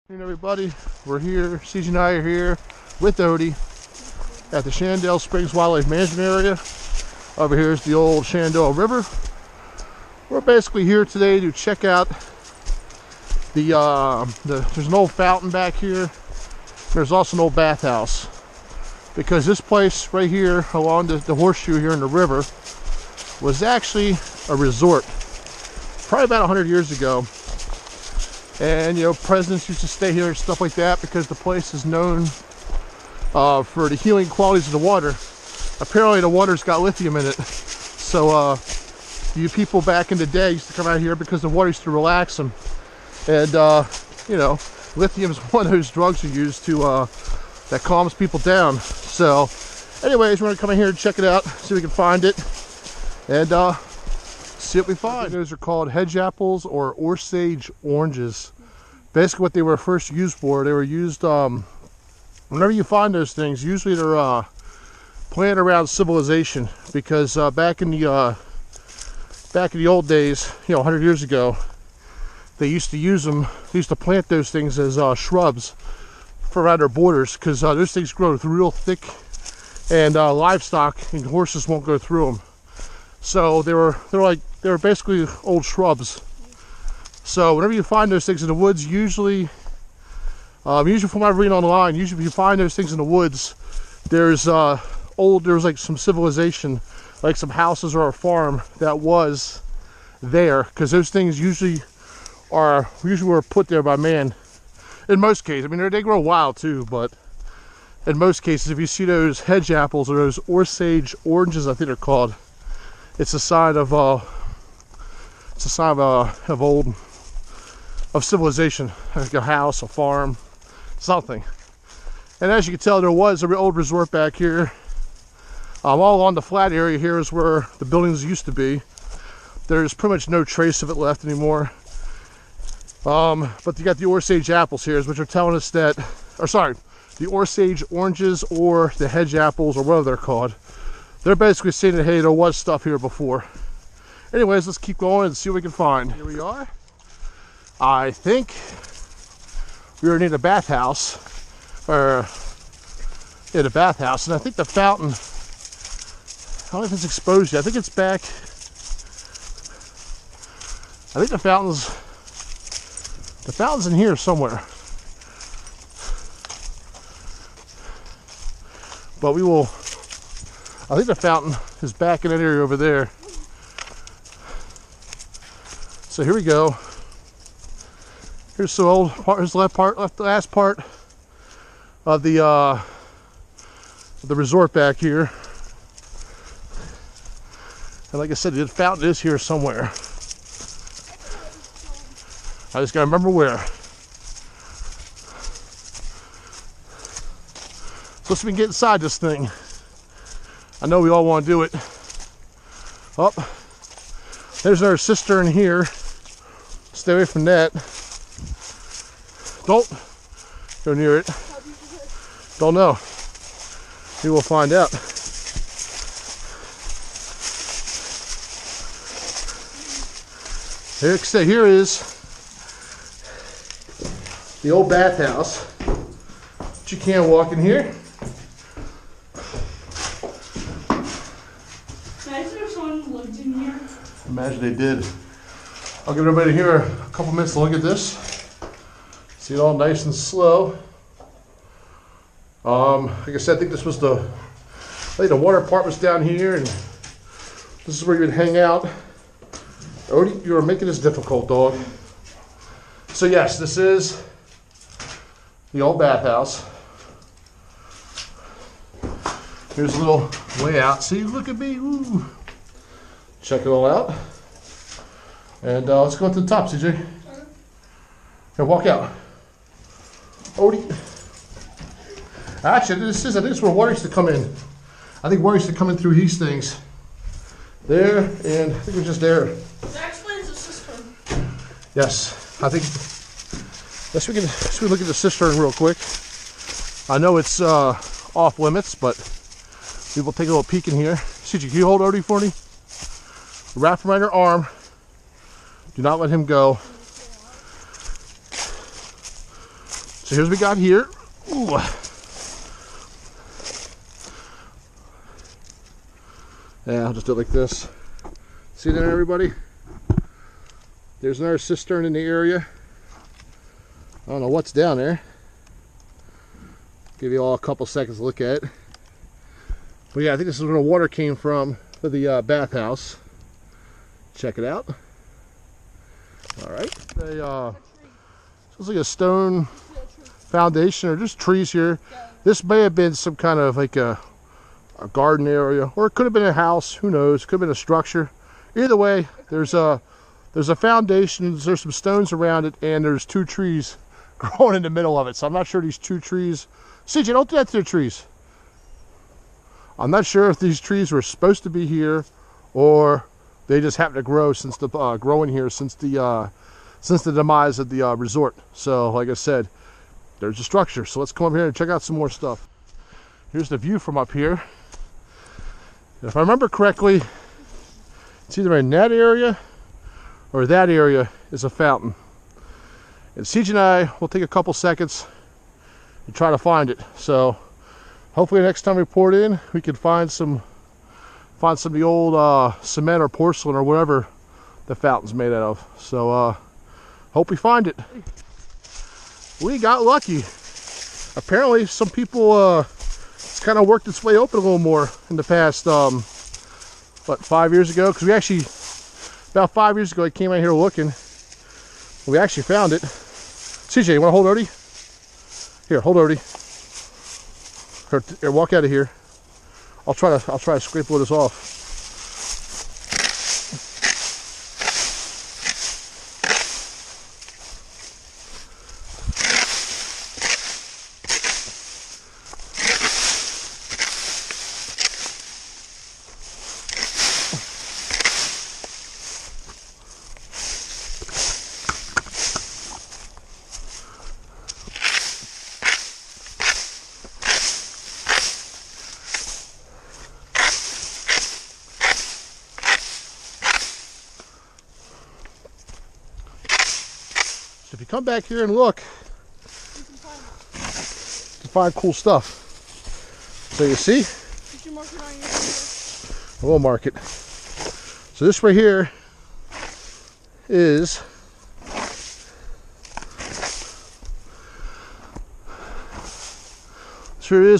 Good afternoon, everybody. We're here, CJ and I are here with Odie at the Shannondale Springs Wildlife Management Area. Over here is the old Shannondale River. We're basically here today to check out there's an old fountain back here. There's also an old bathhouse, because this place right here along the horseshoe here in the river was actually a resort probably about 100 years ago. And, you know, presidents used to stay here and stuff like that because the place is known for the healing qualities of the water. Apparently the water's got lithium in it. So you people back in the day used to come out here because the water used to relax them. And, you know, lithium is one of those drugs you use to, that calms people down. So anyways, we're going to come in here and check it out, see if we can find it, and see what we find. Those are called hedge apples or Osage oranges. Basically what they were first used for, they were used, whenever you find those things, usually they're planted around civilization, because back in the old days, you know, 100 years ago, they used to use them, they used to plant those things as shrubs for around their borders, because those things grow real thick, and livestock and horses won't go through them. So they were basically old shrubs. So whenever you find those things in the woods, usually from what I've read online, usually if you find those things in the woods, there's like some civilization, like some houses or a farm that was there, because those things usually were put there by man. In most cases, I mean, they grow wild too, but in most cases, if you see those hedge apples or those Osage oranges, I think they're called, it's a sign of civilization, like a house, a farm, something. And as you can tell, there was an old resort back here. All along the flat area here is where the buildings used to be. There's pretty much no trace of it left anymore. But you got the Osage apples here, which are telling us that, the Osage oranges or the hedge apples or whatever they're called. They're basically saying that, hey, there was stuff here before. Anyways, let's keep going and see what we can find. Here we are. I think we were near the bathhouse, the bathhouse, and I think the fountain, I don't know if it's exposed yet. I think it's back. I think the fountain's in here somewhere. But I think the fountain is back in that area over there. So here we go. Here's the old part. Here's the last part of the resort back here. And like I said, the fountain is here somewhere. I just gotta remember where. So let's get inside this thing. I know we all want to do it. Oh, there's our cistern here. Stay away from that. Don't go near it. Don't know. We will find out. Here is the old bathhouse. But you can't walk in here. Imagine if someone lived in here. Imagine they did. I'll give everybody here a couple minutes to look at this. See it all nice and slow. Like I said, I think this was the water part was down here, and this is where you would hang out. Odie, you are making this difficult, dog. So yes, this is the old bathhouse. Here's a little layout. See, look at me. Woo. Check it all out. And let's go to the top, CJ. Here, walk out. Odie. Actually, I think this is where water used to come in. I think water used to come in through these things. There, and I think it was just there. That explains the cistern. Yes, I think. Let's look at the cistern real quick. I know it's off limits, but we will take a little peek in here. CJ, can you hold Odie for me? Wrap him around your arm. Do not let him go. So here's what we got here. Ooh. Yeah, I'll just do it like this. See that, everybody? There's another cistern in the area. I don't know what's down there. Give you all a couple seconds to look at it. But yeah, I think this is where the water came from for the bathhouse. Check it out. All right. Looks like a stone foundation or just trees here. This may have been some kind of like a garden area, or it could have been a house. Who knows? Could have been a structure. Either way, there's a foundation. There's some stones around it, and there's two trees growing in the middle of it. So I'm not sure these two trees. CJ, don't do that to the trees. I'm not sure if these trees were supposed to be here, or they just happened to grow since the growing here since the demise of the resort. So, like I said, there's a structure. So let's come up here and check out some more stuff. Here's the view from up here. If I remember correctly, it's either in that area or that area is a fountain. And CJ and I will take a couple seconds and try to find it. So hopefully next time we pour it in, we can find some of the old cement or porcelain or whatever the fountain's made out of. So hope we find it. We got lucky. Apparently some people it's kind of worked its way open a little more in the past what, 5 years ago, because we actually about 5 years ago I came out here looking. We actually found it. CJ, you want to hold Odie? Here, hold Odie. Here, walk out of here. I'll try to scrape all this off. So if you come back here and look, you can find cool stuff. So you see? Did you mark it on your finger? I will mark it. So this right here is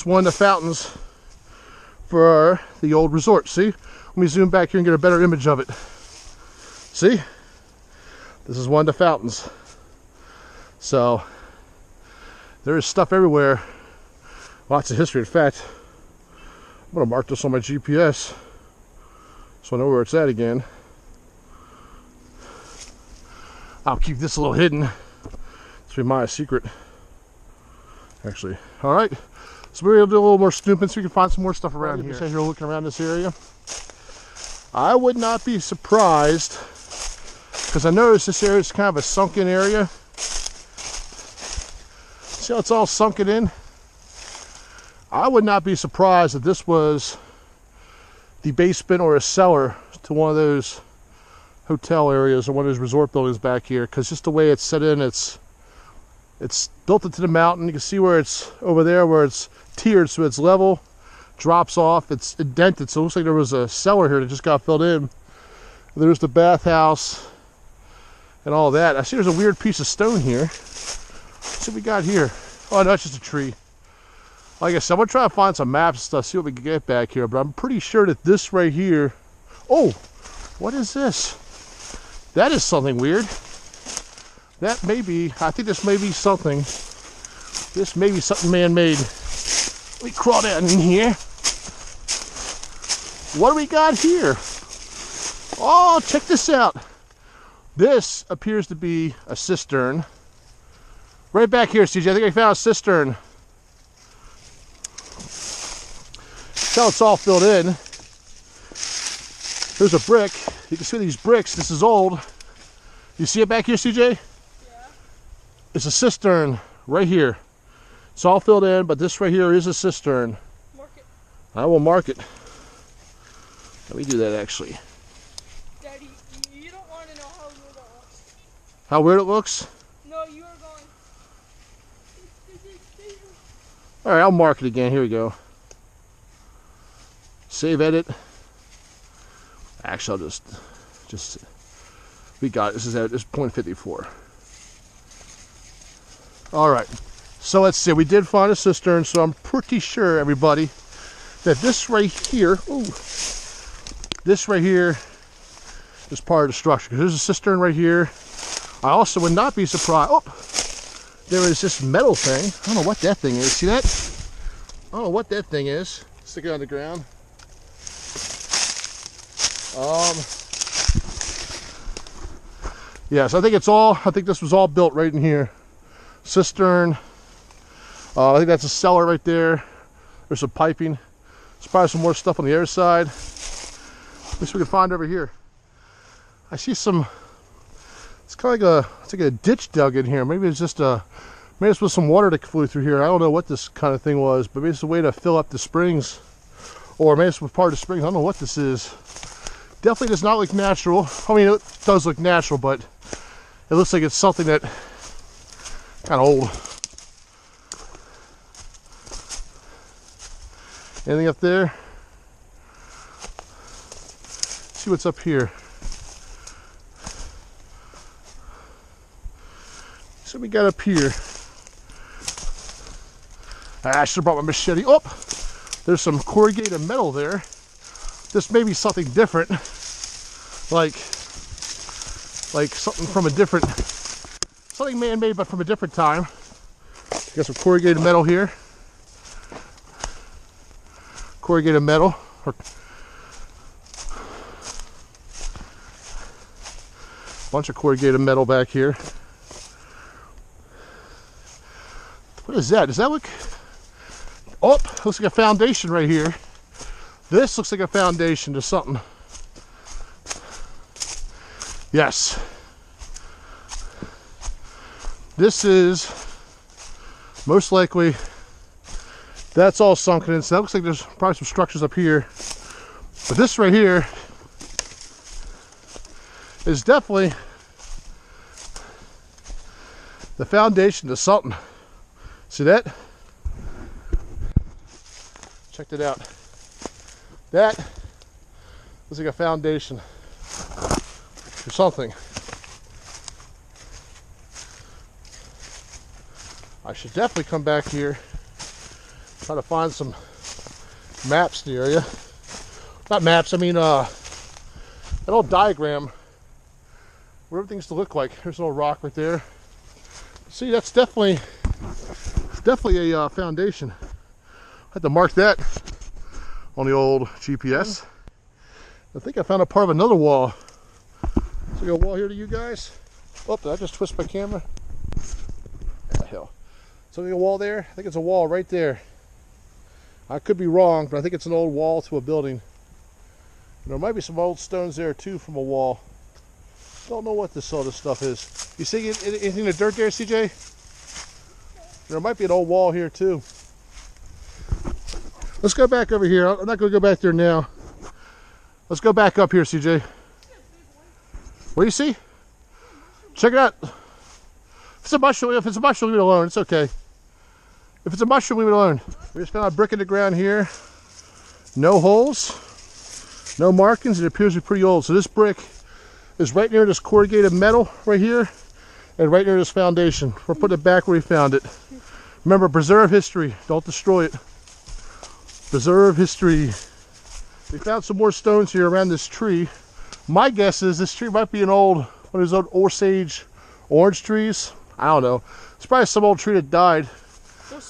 one of the fountains for the old resort. See? Let me zoom back here and get a better image of it. See? This is one of the fountains. So there is stuff everywhere. Lots of history. In fact, I'm going to mark this on my GPS so I know where it's at again. I'll keep this a little hidden. This will be my secret, actually. All right, so we're able to do a little more snooping so we can find some more stuff around here. Here looking around this area. I would not be surprised, because I noticed this area is kind of a sunken area. See how it's all sunken in? I would not be surprised if this was the basement or a cellar to one of those hotel areas or one of those resort buildings back here, because just the way it's set in, it's built into the mountain. You can see where it's over there, where it's tiered, so it's level, drops off, it's indented, so it looks like there was a cellar here that just got filled in. There's the bathhouse and all that. I see there's a weird piece of stone here. Let's see what we got here. Oh no, it's just a tree. Like I said, I'm gonna try to find some maps and stuff, see what we can get back here, but I'm pretty sure that this right here, oh, what is this? That is something weird. That may be, I think this may be something. This may be something man-made. Let me crawl down in here. What do we got here? Oh, check this out. This appears to be a cistern. Right back here, CJ, I think I found a cistern. Now it's all filled in. There's a brick. You can see these bricks. This is old. You see it back here, CJ? Yeah. It's a cistern right here. It's all filled in, but this right here is a cistern. Mark it. I will mark it. Let me do that actually. Daddy, you don't want to know how weird that looks. How weird it looks? No, you are going. All right, I'll mark it again. Here we go. Save edit. Actually, I'll just we got it. This is 0.54. All right. So let's see. We did find a cistern. So I'm pretty sure, everybody, that this right here, this right here is part of the structure. Because there's a cistern right here. I also would not be surprised. Oh, there is this metal thing. I don't know what that thing is. See that? I don't know what that thing is. Stick it on the ground. Yes, I think this was all built right in here. Cistern. I think that's a cellar right there. There's some piping. There's probably some more stuff on the other side. Let's see what we can find over here. I see some. It's kind of like a ditch dug in here. Maybe it's just maybe it's with some water that flew through here. I don't know what this kind of thing was, but maybe it's a way to fill up the springs, or maybe it's part of the springs. I don't know what this is. Definitely does not look natural. I mean, it does look natural, but it looks like it's something that kind of old. Anything up there? Let's see what's up here. So we got up here. I should have brought my machete. Oh, there's some corrugated metal there. This may be something different, like something from a different, something man-made but from a different time. Got some corrugated metal here. Corrugated metal. Bunch of corrugated metal back here. What is that? Does that look? Oh, looks like a foundation right here. This looks like a foundation to something. Yes. This is most likely, that's all sunken in. So that looks like there's probably some structures up here. But this right here is definitely the foundation to something. See that? Check it out. That looks like a foundation for something. I should definitely come back here, try to find some maps in the area. Not maps, I mean an old diagram what everything's to look like. There's a little rock right there. See, that's definitely a foundation. I had to mark that on the old GPS. I think I found a part of another wall. So we got a wall here to you guys. Oh, did I just twist my camera? What the hell? So we got a wall there. I think it's a wall right there. I could be wrong, but I think it's an old wall to a building. And there might be some old stones there too from a wall. Don't know what this all this stuff is. You see anything in the dirt there, CJ? There might be an old wall here too. Let's go back over here. I'm not going to go back there now. Let's go back up here, CJ. What do you see? Check it out. If it's a mushroom, leave it alone. It's okay. If it's a mushroom, leave it alone. We just found a brick in the ground here. No holes, no markings. It appears to be pretty old. So this brick is right near this corrugated metal right here, and right near this foundation. We're putting it back where we found it. Remember, preserve history. Don't destroy it. Preserve history. We found some more stones here around this tree. My guess is this tree might be an old, one of those old Osage orange trees. I don't know. It's probably some old tree that died. Is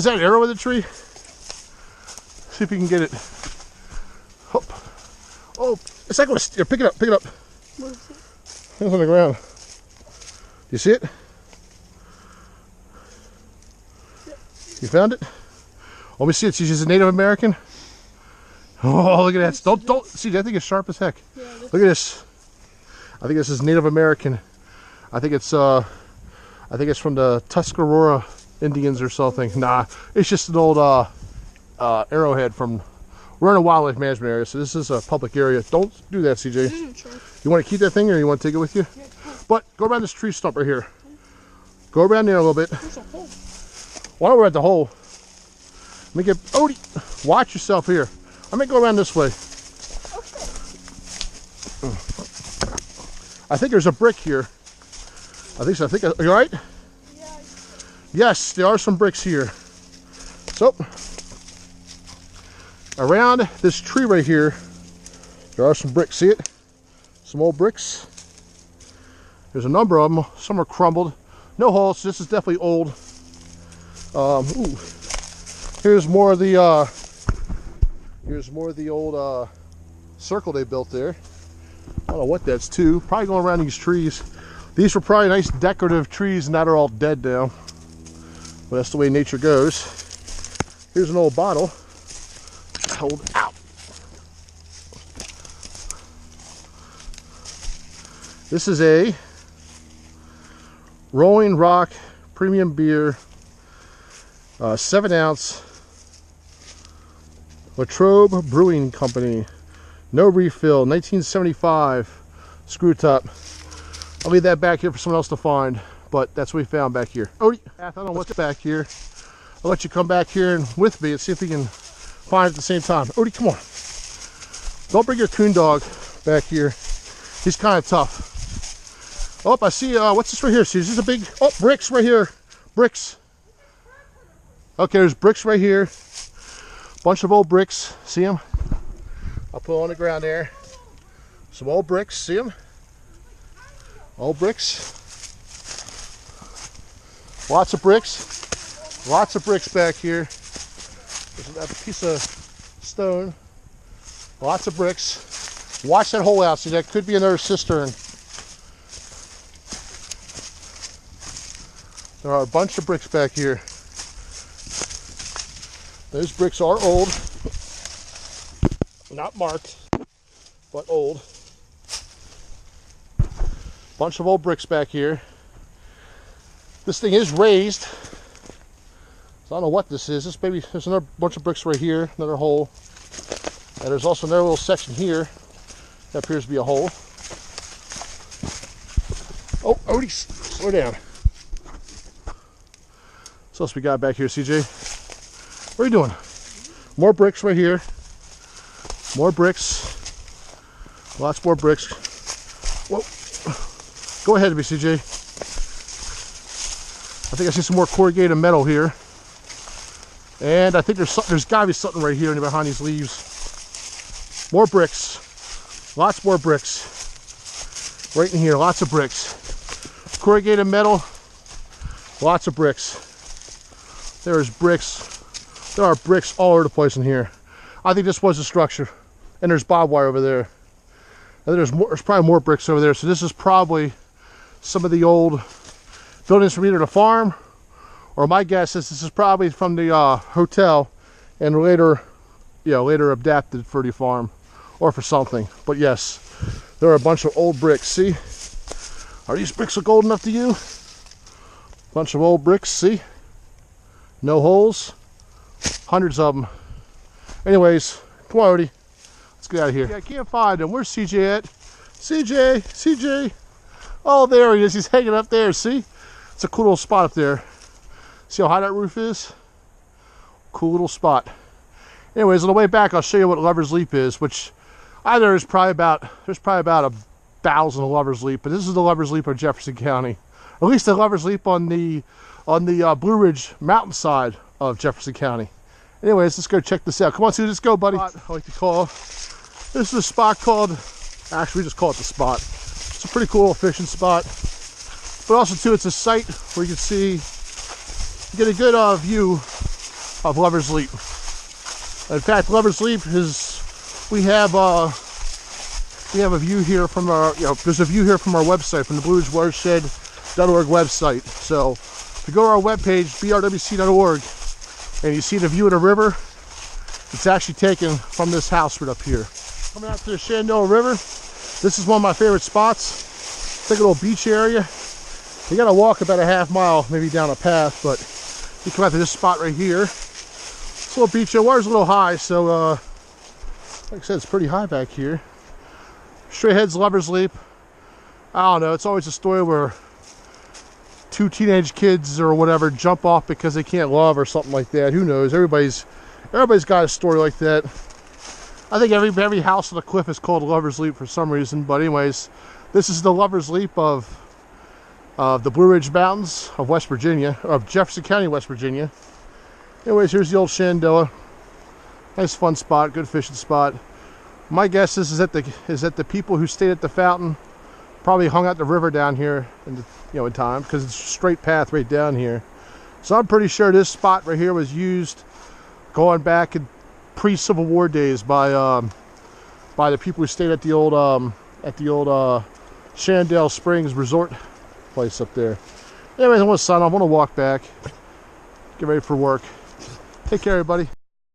that an arrow in the tree? See if you can get it. Oh, oh, it's like here, pick it up, pick it up. What is it? It's on the ground. Do you see it? Yep. You found it? Let me see it. She's a Native American. Oh, look at that. Don't see, I think it's sharp as heck. Yeah, look at this. I think this is Native American. I think it's from the Tuscarora Indians or something. Nah, it's just an old arrowhead from, we're in a wildlife management area, so this is a public area. Don't do that, CJ. You want to keep that thing or you want to take it with you? Yeah, but go around this tree stump right here. Go around there a little bit. There's a hole. Why don't we at the hole? Let me get, Odie, watch yourself here. I'm gonna go around this way. Okay. I think there's a brick here. I think so. Are you all right? Yeah. Yes, there are some bricks here. So, around this tree right here, there are some bricks. See it? Some old bricks. There's a number of them. Some are crumbled. No holes. So this is definitely old. Ooh. Here's more of the old circle they built there. I don't know what that's to. Probably going around these trees. These were probably nice decorative trees, and now they're all dead now. But that's the way nature goes. Here's an old bottle. Hold out. This is a Rolling Rock premium beer, 7-ounce, Latrobe Brewing Company, no refill, 1975, screw top. I'll leave that back here for someone else to find, but that's what we found back here. Odie, I don't know what's back here. I'll let you come back here and with me and see if we can find it at the same time. Odie, come on. Don't bring your coon dog back here. He's kind of tough. Oh, I see, what's this right here? See, this is a big, oh, bricks right here. Bricks. Okay, there's bricks right here. Bunch of old bricks. See them? I'll put them on the ground there. Some old bricks. See them? Old bricks. Lots of bricks. Lots of bricks back here. There's that piece of stone. Lots of bricks. Watch that hole out. See, that could be another cistern. There are a bunch of bricks back here. Those bricks are old. Not marked, but old. Bunch of old bricks back here. This thing is raised. So I don't know what this is. This maybe there's another bunch of bricks right here, another hole. And there's also another little section here that appears to be a hole. Oh, Odie, slow down. What else we got back here, CJ? What are you doing? More bricks right here. More bricks. Lots more bricks. Whoa. Go ahead, CJ. I think I see some more corrugated metal here. And I think there's got to be something right here behind these leaves. More bricks. Lots more bricks. Right in here, lots of bricks. Corrugated metal. Lots of bricks. There's bricks. There are bricks all over the place in here. I think this was a structure. And there's barbed wire over there. And there's probably more bricks over there. So this is probably some of the old buildings from either the farm, or my guess is this is probably from the hotel, and later, later adapted for the farm or for something. But yes, there are a bunch of old bricks. See, are these bricks look old enough to you? Bunch of old bricks. See. No holes, hundreds of them. Anyways, come on, Odie. Let's get out of here. Yeah, I can't find him. Where's CJ at? CJ. Oh, there he is. He's hanging up there. See? It's a cool little spot up there. See how high that roof is? Cool little spot. Anyways, on the way back, I'll show you what Lover's Leap is, which there's probably about 1,000 Lover's Leap, but this is the Lover's Leap of Jefferson County. At least the Lover's Leap on the Blue Ridge mountainside of Jefferson County. Anyways, let's go check this out. Come on, see, let's go, buddy. I like to call this is a spot called, actually we just call it the spot. It's a pretty cool little fishing spot. But also too, it's a site where you can see, get a good view of Lover's Leap. In fact, Lover's Leap is, we have a view here from our, there's a view here from our website, from the Blue Ridge Watershed.org website. So if you go to our webpage, brwc.org, and you see the view of the river, it's actually taken from this house right up here. Coming out to the Shannondale River, this is one of my favorite spots. It's like a little beach area. You gotta walk about a half mile, maybe down a path, but you come out to this spot right here. It's a little beach. The water's a little high, so like I said, it's pretty high back here. Straight ahead's Lover's Leap. I don't know, it's always a story where two teenage kids or whatever jump off because they can't love or something like that. Who knows? Everybody's Everybody's got a story like that. I think every house on the cliff is called Lover's Leap for some reason. But anyways, this is the Lover's Leap of the Blue Ridge Mountains of West Virginia, of Jefferson County, West Virginia. Anyways, here's the old Shannondale. Nice fun spot, good fishing spot. My guess is that the people who stayed at the fountain probably hung out the river down here in time, because it's a straight path right down here. So I'm pretty sure this spot right here was used going back in pre-Civil War days by the people who stayed at the old Shannondale Springs resort place up there. Anyways, I'm gonna sign off. I'm gonna walk back, get ready for work. Take care, everybody.